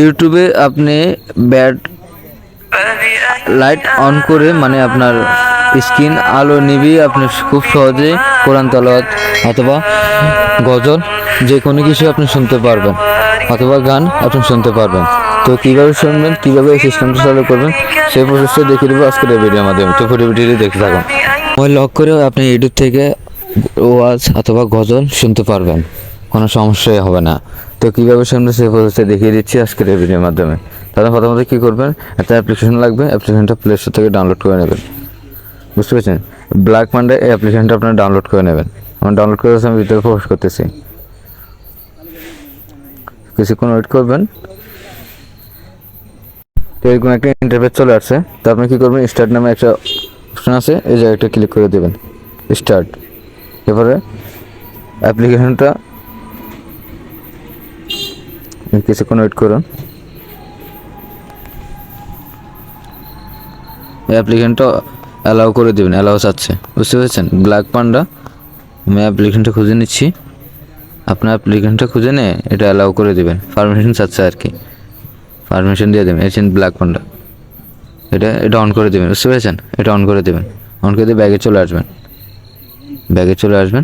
ইউটিউবে আপনি bad light on করে মানে আপনার স্ক্রিন আলো নিভিয়ে আপনি খুব সহজে কোরআন তেলাওয়াত অথবা গজল যে কোনো কিছু আপনি শুনতে পারবেন অথবা গান আপনি শুনতে পারবেন। তো কীভাবে শুনবেন, কীভাবে এই সিস্টেমটা চালু করবেন সেই প্রসেসটা দেখিয়ে দেবো আজকের এই ভিডিওর মাধ্যমে। তো ভিডিওটি দেখতে থাকুন। মোবাইল লক করেও আপনি ইউটিউব থেকে ওয়াজ অথবা গজল শুনতে পারবেন, কোনো সমস্যাই হবে না। তো কীভাবে শুনবেন সেই প্রসেসটা দেখিয়ে দিচ্ছি আজকের এই ভিডিওর মাধ্যমে। তাহলে প্রথমত কী করবেন, একটা অ্যাপ্লিকেশন লাগবে, অ্যাপ্লিকেশনটা প্লে স্টোর থেকে ডাউনলোড করে নেবেন। বুঝতে পেরেছেন? ব্ল্যাক মানডে এই অ্যাপ্লিকেশনটা আপনারা ডাউনলোড করে নেবেন। আমার ডাউনলোড করে আমি ভিতরে প্রবেশ করতেছি। কিছুক্ষণ ওয়েট করবেন। তো এরকম একটা ইন্টারফেস চলে আসছে। তো আপনি কী করবেন, স্টার্ট নামে একটা অপশন আছে, এই জায়গাটা ক্লিক করে দেবেন, স্টার্ট। এবারে অ্যাপ্লিকেশনটা কিছুক্ষণ ওয়েট করুন। এই অ্যাপ্লিকেশনটা অ্যালাউ করে দেবেন, অ্যালাউ চাচ্ছে। বুঝতে পেরেছেন? ব্ল্যাক পান্ডা, আমি অ্যাপ্লিকেশনটা খুঁজে নিচ্ছি। আপনার অ্যাপ্লিকেশনটা খুঁজে নিয়ে এটা অ্যালাউ করে দেবেন, পারমিশন চাচ্ছে আর কি, পারমিশন দিয়ে দেবেন। এসেন ব্ল্যাক পান্ডা, এটা অন করে দেবেন। বুঝতে পেরেছেন? এটা অন করে দেবেন। অন করে দিয়ে ব্যাগে চলে আসবেন, ব্যাগে চলে আসবেন।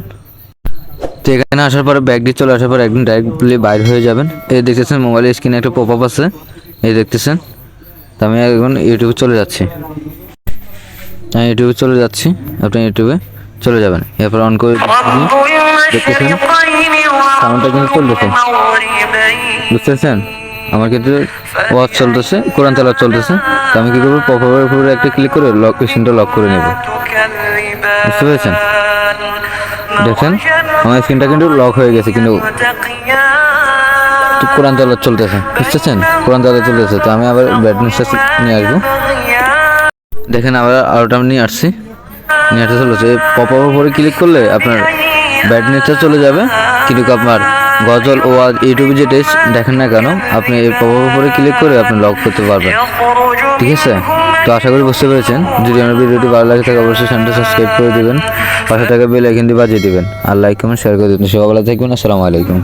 তো এখানে আসার পরে ব্যাগটি চলে আসার পর একদিন ডাইরেক্টলি বাইর হয়ে যাবেন। এই দেখতেছেন মোবাইলের স্ক্রিনে একটা পপ আপ আছে, এই দেখতেছেন। তো আমি এখন ইউটিউবে চলে যাচ্ছি, আমি ইউটিউবে চলে যাচ্ছি, আপনি ইউটিউবে চলে যাবেন। এরপর অন করে দেখতেছেন সাউন্ডটা কিন্তু চলতেছে। বুঝতেছেন? আমার কিন্তু ওয়াচ চলতেছে, কোরআন তেলাওয়াত চলতেছে। তো আমি কী করবো, পপ আপের উপরে একটা ক্লিক করে লক স্ক্রিনটা লক করে নেব। বুঝতে পেরেছেন? দেখেন আমার স্ক্রিনটা কিন্তু লক হয়ে গেছে, কিন্তু কোরআন তেলাওয়াত চলতেছে। বুঝতেছেন? কোরআন তেলাওয়াত চলতেছে। তো আমি আবার ব্রাইটনেসটা নিয়ে আসবো। দেখেন আবার আলোটা নিয়ে আসছি, নিয়ে আসতে চলেছে। পপ আপের উপরে ক্লিক করলে আপনার ব্রাইটনেসটা চলে যাবে, কিন্তু আপনার গজল ও ইউটিউবে যে টেস্ট দেখেন না কেন, আপনি এই পপ আপের উপরে ক্লিক করে আপনি লক করতে পারবেন। ঠিক আছে? তো আশা করি বুঝতে পেরেছেন। যদি আমার ভিডিওটি ভালো লাগে থাকে অবশ্যই চ্যানেলটা সাবস্ক্রাইব করে দেবেন, পাশে থাকা বেল আইকনটি বাজিয়ে দেবেন, আর লাইক কমেন্ট শেয়ার করে দেবেন। সবাই ভালো থাকবেন। আসসালামু আলাইকুম।